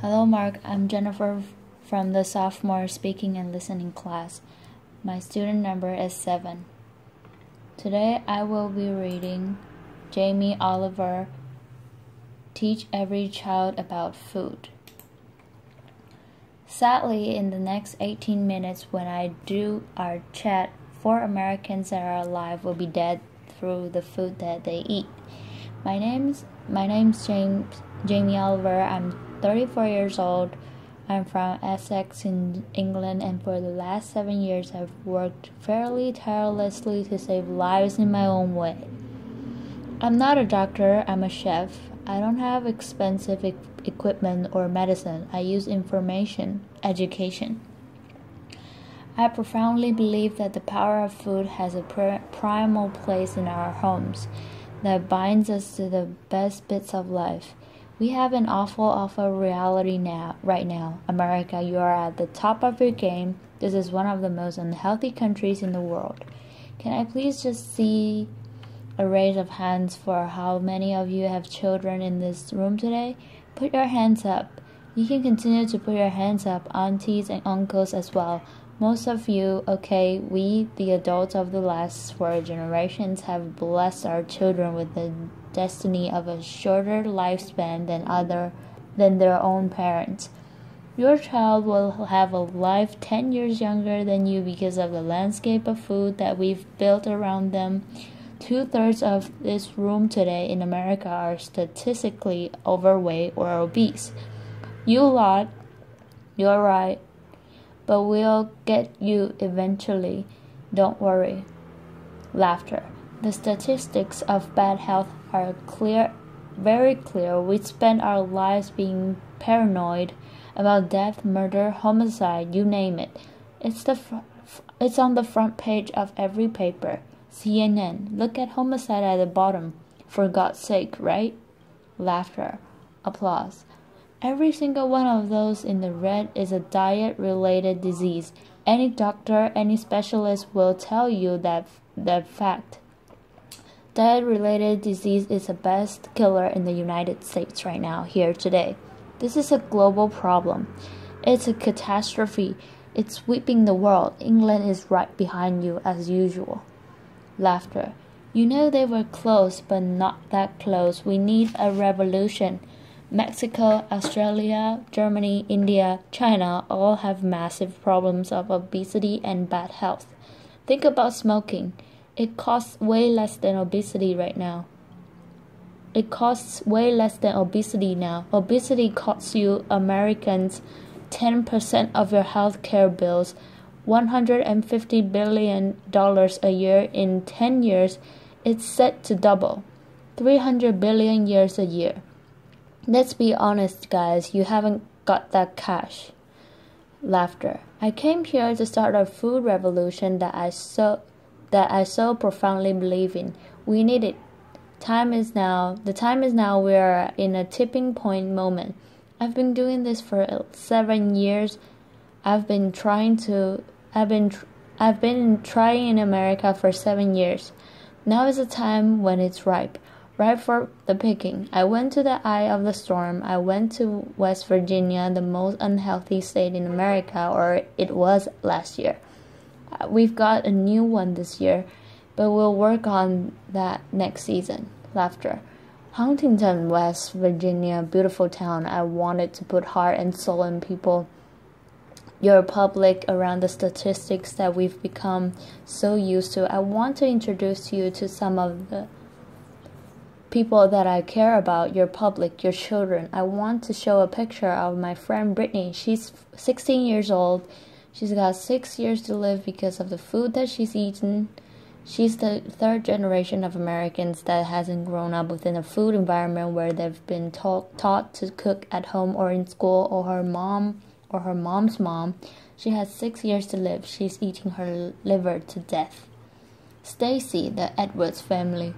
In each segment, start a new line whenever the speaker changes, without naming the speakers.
Hello, Mark. I'm Jennifer from the Sophomore Speaking and Listening class. My student number is 7. Today I will be reading Jamie Oliver, Teach Every Child About Food. Sadly, in the next 18 minutes when I do our chat, 4 Americans that are alive will be dead through the food that they eat. My name's Jamie Oliver. I'm 34 years old. I'm from Essex in England, and for the last 7 years I've worked fairly tirelessly to save lives in my own way. I'm not a doctor, I'm a chef. I don't have expensive equipment or medicine. I use education. I profoundly believe that the power of food has a primal place in our homes that binds us to the best bits of life. We have an awful reality right now. America, you are at the top of your game. This is one of the most unhealthy countries in the world. Can I please just see a raise of hands for how many of you have children in this room today? Put your hands up. You can continue to put your hands up, aunties and uncles as well. Most of you, okay, we, the adults of the last 4 generations, have blessed our children with the destiny of a shorter lifespan than their own parents. Your child will have a life 10 years younger than you because of the landscape of food that we've built around them. 2/3 of this room today in America are statistically overweight or obese. You lot, you're right, but we'll get you eventually. Don't worry. Laughter. The statistics of bad health are very clear. We spend our lives being paranoid about death, murder, homicide, you name it. It's on the front page of every paper. CNN. Look at homicide at the bottom. For God's sake, right? Laughter. Applause. Every single one of those in the red is a diet-related disease. Any doctor, any specialist will tell you that fact. Diet-related disease is the best killer in the United States right now, here today. This is a global problem. It's a catastrophe. It's sweeping the world. England is right behind you as usual. Laughter. You know they were close, but not that close. We need a revolution. Mexico, Australia, Germany, India, China all have massive problems of obesity and bad health. Think about smoking. It costs way less than obesity right now. Obesity costs you Americans 10% of your health care bills, $150 billion a year in 10 years. It's set to double, 300 billion years a year. Let's be honest, guys, you haven't got that cash. Laughter. I came here to start a food revolution that I so profoundly believe in. We need it. The time is now. We are in a tipping point moment. I've been doing this for 7 years. I've been trying in America for 7 years. Now is the time when it's ripe for the picking. I went to the eye of the storm. I went to West Virginia, the most unhealthy state in America, or it was last year. We've got a new one this year, but we'll work on that next season. Laughter. Huntington, West Virginia, beautiful town. I wanted to put heart and soul in people. Your public around the statistics that we've become so used to. I want to introduce you to some of the people that I care about, your public, your children. I want to show a picture of my friend Brittany. She's 16 years old. She's got 6 years to live because of the food that she's eaten. She's the 3rd generation of Americans that hasn't grown up within a food environment where they've been taught to cook at home or in school, or her mom or her mom's mom. She has 6 years to live. She's eating her liver to death. Stacy, the Edwards family.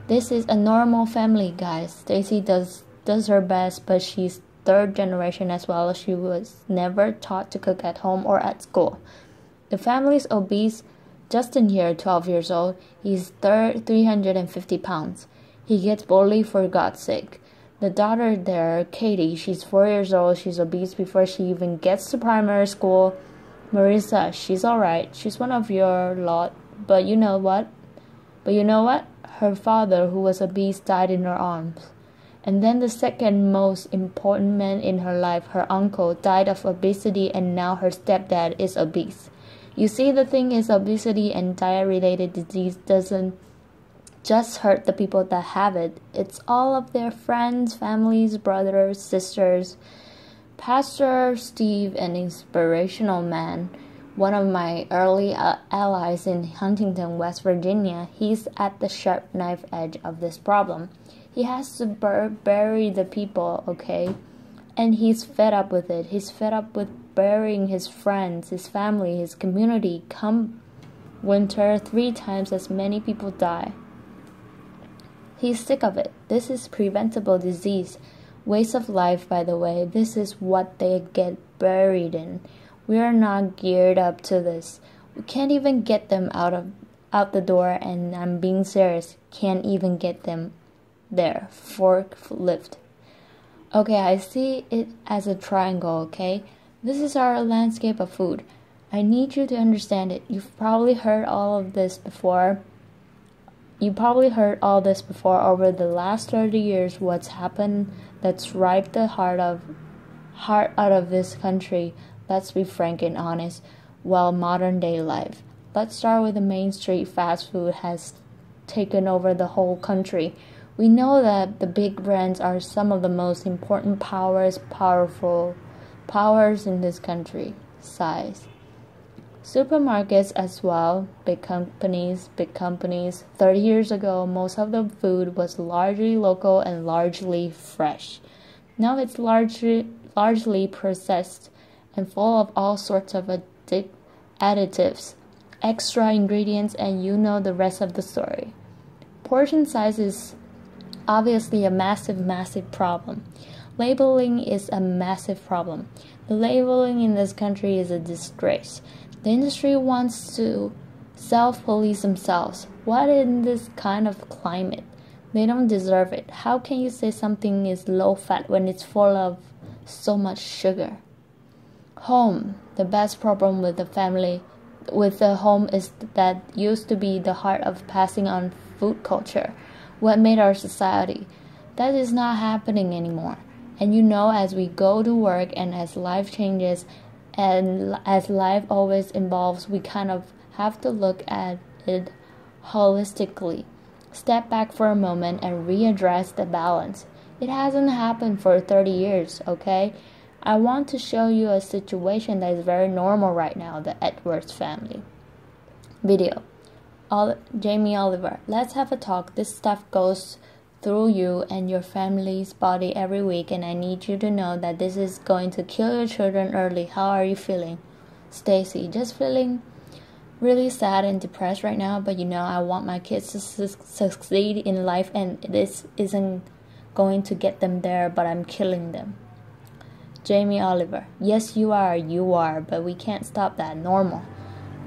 This is a normal family, guys. Stacy does her best, but she's 3rd generation as well. She was never taught to cook at home or at school. The family's obese. Justin here, 12 years old. He's 350 pounds. He gets bullied for God's sake. The daughter there, Katie, she's 4 years old. She's obese before she even gets to primary school. Marissa, she's alright. She's one of your lot. But you know what? Her father, who was obese, died in her arms. And then the second most important man in her life, her uncle, died of obesity, and now her stepdad is obese. You see, the thing is, obesity and diet-related disease doesn't just hurt the people that have it. It's all of their friends, families, brothers, sisters. Pastor Steve, an inspirational man, one of my early allies in Huntington, West Virginia, he's at the sharp knife edge of this problem. He has to bury the people, okay? And he's fed up with it. He's fed up with burying his friends, his family, his community. Come winter, 3 times as many people die. He's sick of it. This is preventable disease. Waste of life, by the way. This is what they get buried in. We are not geared up to this. We can't even get them out the door, and I'm being serious. Can't even get them there. Forklift. Okay, I see it as a triangle, okay? This is our landscape of food. I need you to understand it. You've probably heard all this before over the last 30 years. What's happened that's ripped the heart out of this country. Let's be frank and honest. Well, modern day life. Let's start with the main street. Fast food has taken over the whole country. We know that the big brands are some of the most important powerful powers in this country. Size. Supermarkets as well, big companies. 30 years ago, most of the food was largely local and largely fresh. Now it's largely processed and full of all sorts of additives, extra ingredients, and you know the rest of the story. Portion size is obviously a massive problem. Labeling is a massive problem. The labeling in this country is a disgrace. The industry wants to self-police themselves. What in this kind of climate? They don't deserve it. How can you say something is low-fat when it's full of so much sugar? Home. The best problem with the home is that used to be the heart of passing on food culture, what made our society. That is not happening anymore. And you know, as we go to work and as life changes and as life always evolves, we kind of have to look at it holistically. Step back for a moment and readdress the balance. It hasn't happened for 30 years, okay? I want to show you a situation that is very normal right now, the Edwards family. Video. Jamie Oliver, let's have a talk. This stuff goes through you and your family's body every week, and I need you to know that this is going to kill your children early. How are you feeling? Stacy, just feeling really sad and depressed right now, but you know, I want my kids to succeed in life, and this isn't going to get them there, but I'm killing them. Jamie Oliver, yes, you are, but we can't stop that. Normal.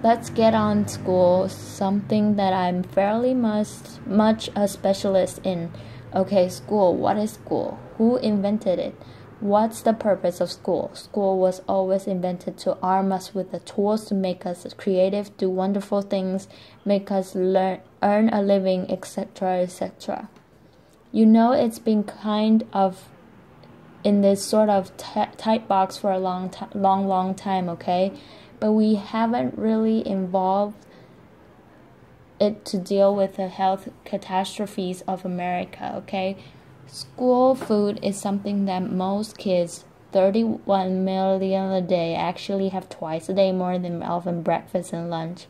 Let's get on school, something that I'm fairly much a specialist in. Okay, school. What is school? Who invented it? What's the purpose of school? School was always invented to arm us with the tools to make us creative, do wonderful things, make us earn a living, etc., etc. You know, it's been kind of in this sort of tight box for a long time, okay? But we haven't really involved it to deal with the health catastrophes of America, okay? School food is something that most kids, 31 million a day, actually have twice a day more than often breakfast and lunch,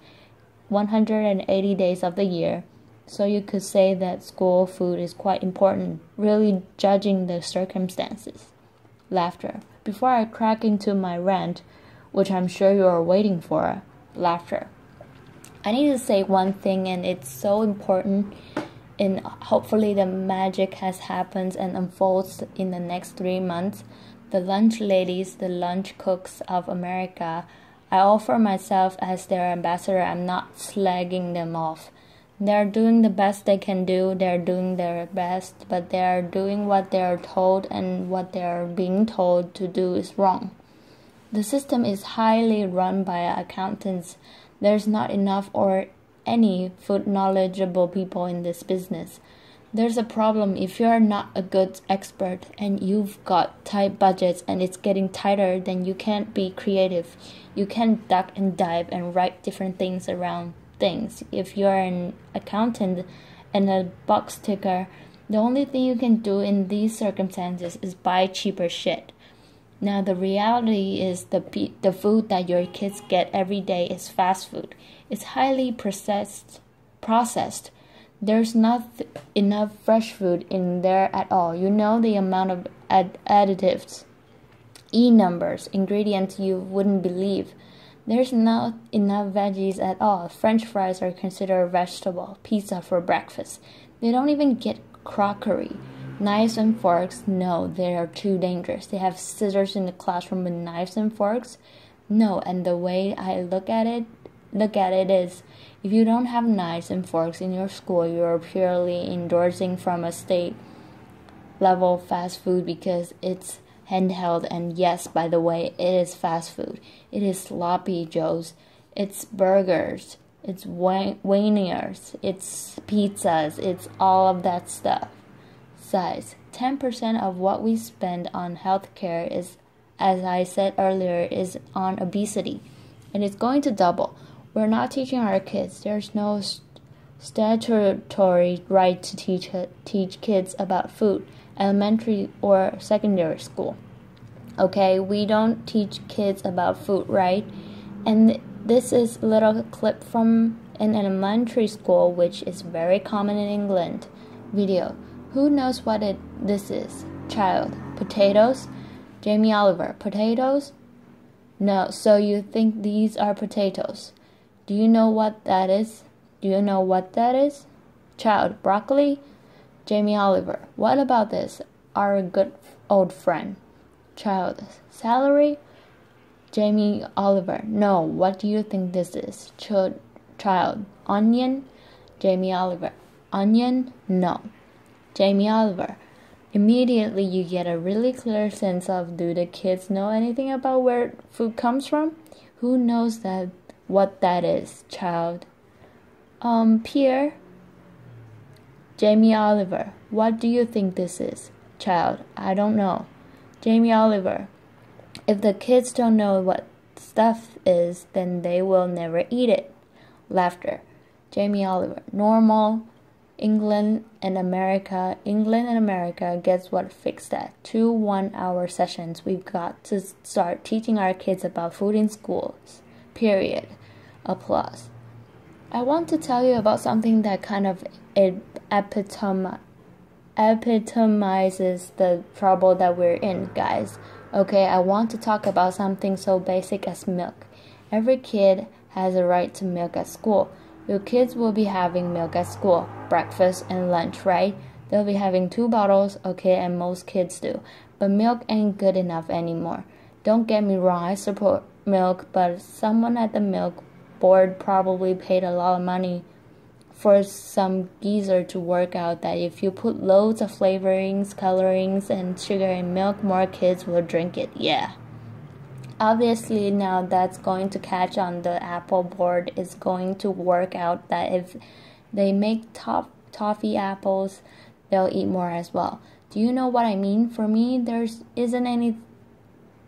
180 days of the year. So you could say that school food is quite important, really judging the circumstances. Laughter. Before I crack into my rant, which I'm sure you are waiting for, laughter. I need to say one thing, and it's so important, and hopefully the magic has happened and unfolds in the next 3 months. The lunch ladies, the lunch cooks of America, I offer myself as their ambassador. I'm not slagging them off. They're doing the best they can do. They're doing their best, but they're doing what they're told, and what they're being told to do is wrong. The system is highly run by accountants. There's not enough or any food knowledgeable people in this business. There's a problem if you're not a good expert and you've got tight budgets and it's getting tighter, then you can't be creative. You can't duck and dive and write different things around things. If you're an accountant and a box ticker, the only thing you can do in these circumstances is buy cheaper shit. Now the reality is the food that your kids get every day is fast food. It's highly processed. There's not enough fresh food in there at all. You know the amount of additives, numbers, ingredients you wouldn't believe. There's not enough veggies at all. French fries are considered a vegetable. Pizza for breakfast. They don't even get crockery. Knives and forks, no, they are too dangerous. They have scissors in the classroom with knives and forks. No, and the way I look at it is, if you don't have knives and forks in your school, you're purely endorsing from a state level fast food because it's handheld. And yes, by the way, it is fast food. It is sloppy joes. It's burgers. It's wieners. It's pizzas. It's all of that stuff. Size 10% of what we spend on healthcare is, as I said earlier, is on obesity, and it's going to double. We're not teaching our kids. There's no statutory right to teach kids about food, elementary or secondary school. Okay, we don't teach kids about food, right? And this is a little clip from an elementary school, which is very common in England. Video. Who knows what this is? Child. Potatoes? Jamie Oliver. Potatoes? No, so you think these are potatoes. Do you know what that is? Child. Broccoli? Jamie Oliver. What about this? Our good old friend. Child. Celery? Jamie Oliver. No, what do you think this is? Child. Onion? Jamie Oliver. Onion? No. Jamie Oliver. Immediately you get a really clear sense of, do the kids know anything about where food comes from? Who knows what that is? Child. Pierre. Jamie Oliver. What do you think this is? Child. I don't know. Jamie Oliver. If the kids don't know what stuff is, then they will never eat it. Laughter. Jamie Oliver. Normal. England and America, guess what fixed that? 2 1-hour sessions. We've got to start teaching our kids about food in schools. Period. Applause. I want to tell you about something that kind of epitomizes the trouble that we're in, guys. Okay, I want to talk about something so basic as milk. Every kid has a right to milk at school. Your kids will be having milk at school, breakfast and lunch, right? They'll be having 2 bottles, okay, and most kids do. But milk ain't good enough anymore. Don't get me wrong, I support milk, but someone at the milk board probably paid a lot of money for some geezer to work out that if you put loads of flavorings, colorings, and sugar in milk, more kids will drink it. Yeah. Obviously, now that's going to catch on. The Apple board is going to work out that if they make toffee apples, they'll eat more as well. Do you know what I mean? For me, there isn't any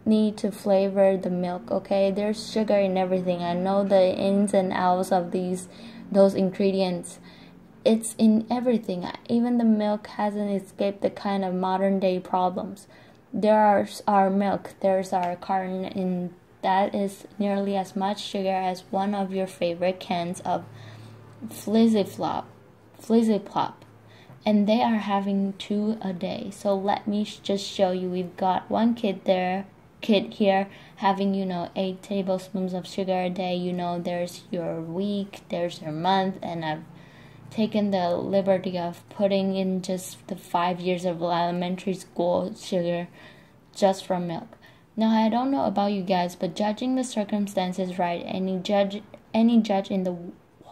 need to flavor the milk, okay? There's sugar in everything. I know the ins and outs of those ingredients. It's in everything. Even the milk hasn't escaped the kind of modern day problems. There's our milk, there's our carton, and that is nearly as much sugar as one of your favorite cans of Flizzy Plop, and they are having 2 a day. So let me just show you. We've got one kid here having 8 tablespoons of sugar a day. There's your week, there's your month, and I've taken the liberty of putting in just the 5 years of elementary school sugar just from milk. Now, I don't know about you guys, but judging the circumstances right, any judge in the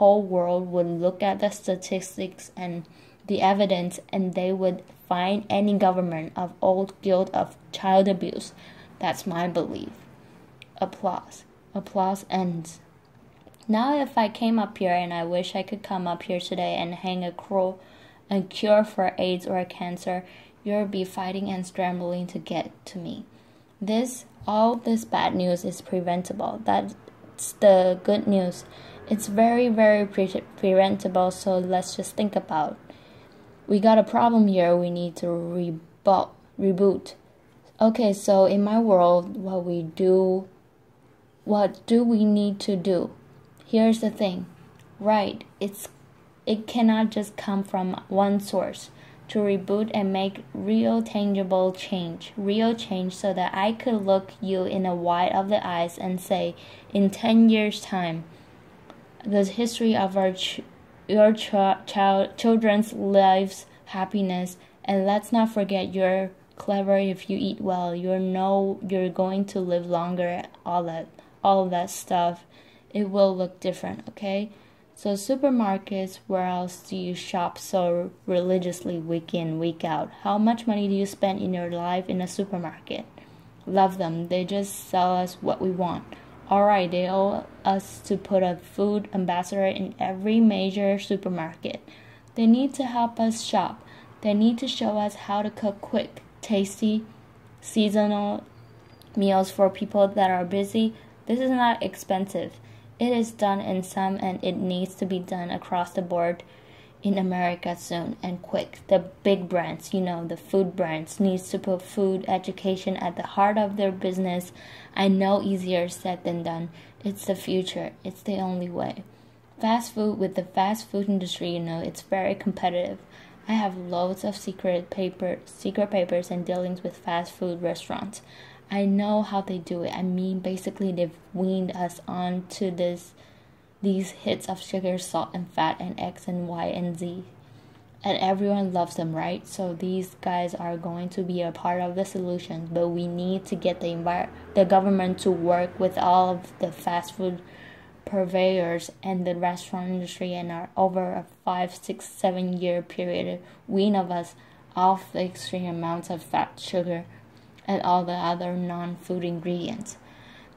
whole world would look at the statistics and the evidence, and they would find any government of old guilt of child abuse. That's my belief. Applause. Applause ends. Now if I came up here, and I wish I could come up here today and hang a cure for AIDS or cancer, you'll be fighting and scrambling to get to me. All this bad news is preventable. That's the good news. It's very, very preventable, so let's just think about it. We got a problem here, we need to reboot. Okay, so in my world, what do we need to do? Here's the thing, right? It cannot just come from one source. To reboot and make real tangible change so that I could look you in the white of the eyes and say, in 10 years' time, the history of your children's lives, happiness, and let's not forget you're clever if you eat well, you're going to live longer, all of that stuff. It will look different, okay? So supermarkets, where else do you shop so religiously week in, week out? How much money do you spend in your life in a supermarket? Love them. They just sell us what we want. Alright, they owe us to put a food ambassador in every major supermarket. They need to help us shop. They need to show us how to cook quick, tasty, seasonal meals for people that are busy. This is not expensive. It is done in some, and it needs to be done across the board in America soon and quick. The big brands, the food brands, needs to put food education at the heart of their business. I know easier said than done. It's the future. It's the only way. Fast food, with the fast food industry, it's very competitive. I have loads of secret papers and dealings with fast food restaurants. I know how they do it. I mean, basically, they've weaned us on to these hits of sugar, salt, and fat, and X and Y and Z. And everyone loves them, right? So these guys are going to be a part of the solution. But we need to get the government to work with all of the fast food purveyors and the restaurant industry, and are over a 5, 6, 7 year period, wean of us off the extreme amounts of fat, sugar, and all the other non-food ingredients.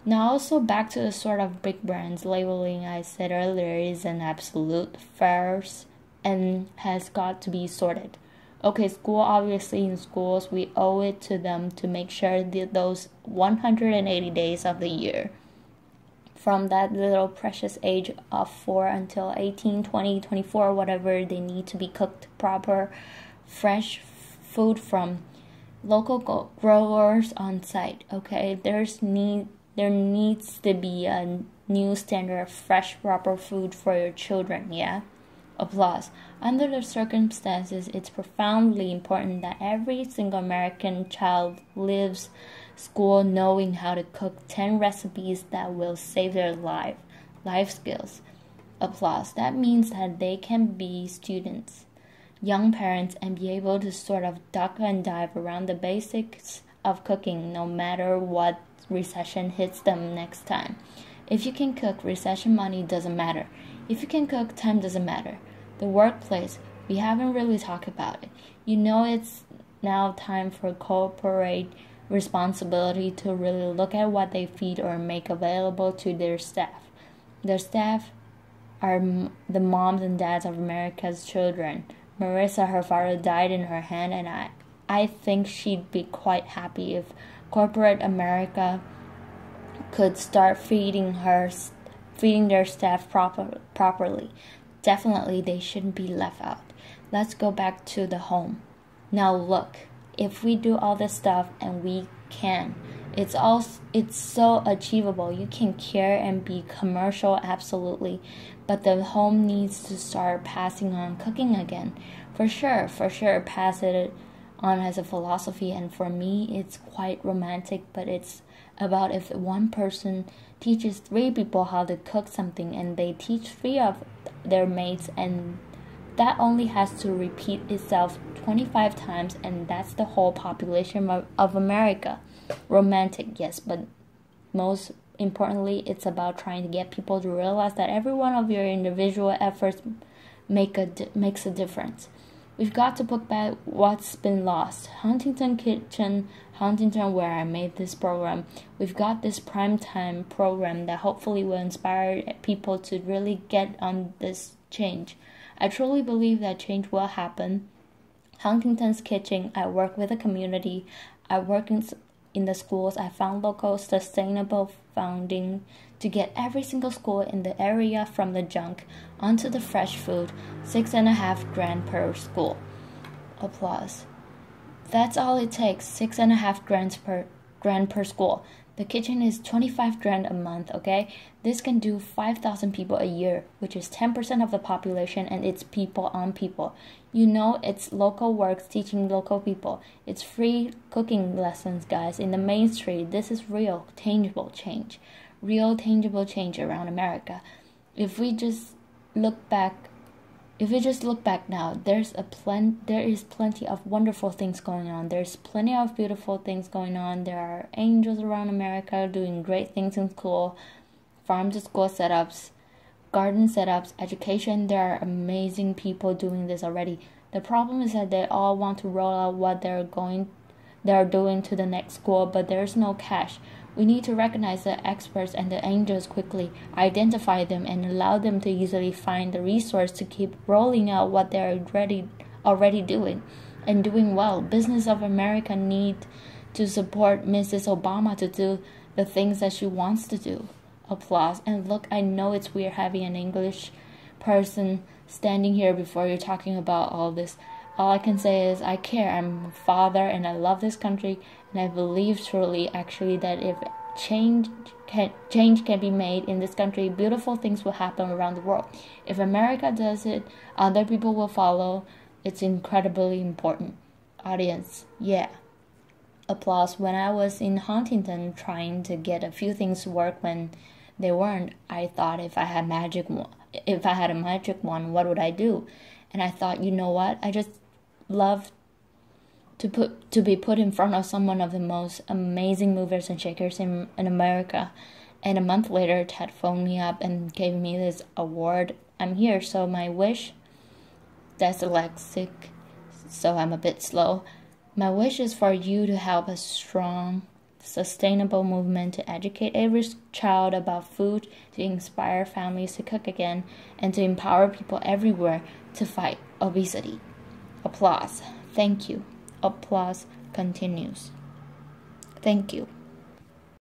Now also back to the sort of big brands. Labeling, I said earlier, is an absolute farce and has got to be sorted. Okay, obviously in schools we owe it to them to make sure that those 180 days of the year, from that little precious age of 4 until 18, 20, 24, whatever, they need to be cooked proper, fresh food from local growers on site. Okay, there needs to be a new standard of fresh, proper food for your children. Yeah, applause. Under the circumstances, it's profoundly important that every single American child leaves school knowing how to cook 10 recipes that will save their life skills. Applause. That means that they can be students, young parents, and be able to sort of duck and dive around the basics of cooking no matter what recession hits them next time. If you can cook, recession money doesn't matter. If you can cook, time doesn't matter. The workplace, we haven't really talked about it. It's now time for corporate responsibility to really look at what they feed or make available to their staff. Their staff are the moms and dads of America's children. Marissa, her father died in her hand, and I think she'd be quite happy if corporate America could start feeding their staff properly. Definitely, they shouldn't be left out. Let's go back to the home. Now look, if we do all this stuff, and we can, it's so achievable. You can care and be commercial, absolutely, but the home needs to start passing on cooking again. For sure, pass it on as a philosophy, and for me, it's quite romantic, but it's about if one person teaches 3 people how to cook something, and they teach 3 of their mates, and that only has to repeat itself 25 times, and that's the whole population of America. Romantic, yes, but most importantly, it's about trying to get people to realize that every one of your individual efforts makes a difference. We've got to put back what's been lost. Huntington Kitchen, Huntington, where I made this program, we've got this primetime program that hopefully will inspire people to really get on this change. I truly believe that change will happen. Huntington's Kitchen, I work with the community. I work in the schools. I found local sustainable funding to get every single school in the area from the junk onto the fresh food, $6.5 grand per school. Applause. That's all it takes, $6.5 grand per school. The kitchen is $25 grand a month, okay? This can do 5,000 people a year, which is 10% of the population, and it's people on people. You know, it's local works teaching local people. It's free cooking lessons, guys, in the main street. This is real, tangible change. Real, tangible change around America. If we just look back now, there is plenty of wonderful things going on. There's plenty of beautiful things going on. There are angels around America doing great things in school, farm to school setups, garden setups, education. There are amazing people doing this already. The problem is that they all want to roll out what they're doing to the next school, but there's no cash. We need to recognize the experts and the angels quickly, identify them, and allow them to easily find the resource to keep rolling out what they're already doing, and doing well. Business of America need to support Mrs. Obama to do the things that she wants to do. Applause. And look, I know it's weird having an English person standing here before you talking about all this. All I can say is I care. I'm a father and I love this country, and I believe truly actually that if change can be made in this country, beautiful things will happen around the world. If America does it, other people will follow. It's incredibly important. Audience, yeah. Applause. When I was in Huntington trying to get a few things to work when they weren't, I thought if I had a magic wand, what would I do? And I thought, you know what? I just love to be put in front of someone of the most amazing movers and shakers in America. And a month later, Ted phoned me up and gave me this award. I'm here, so my wish, dyslexic, so I'm a bit slow. My wish is for you to help a strong, sustainable movement to educate every child about food, to inspire families to cook again, and to empower people everywhere to fight obesity. Applause. Thank you. Applause continues. Thank you.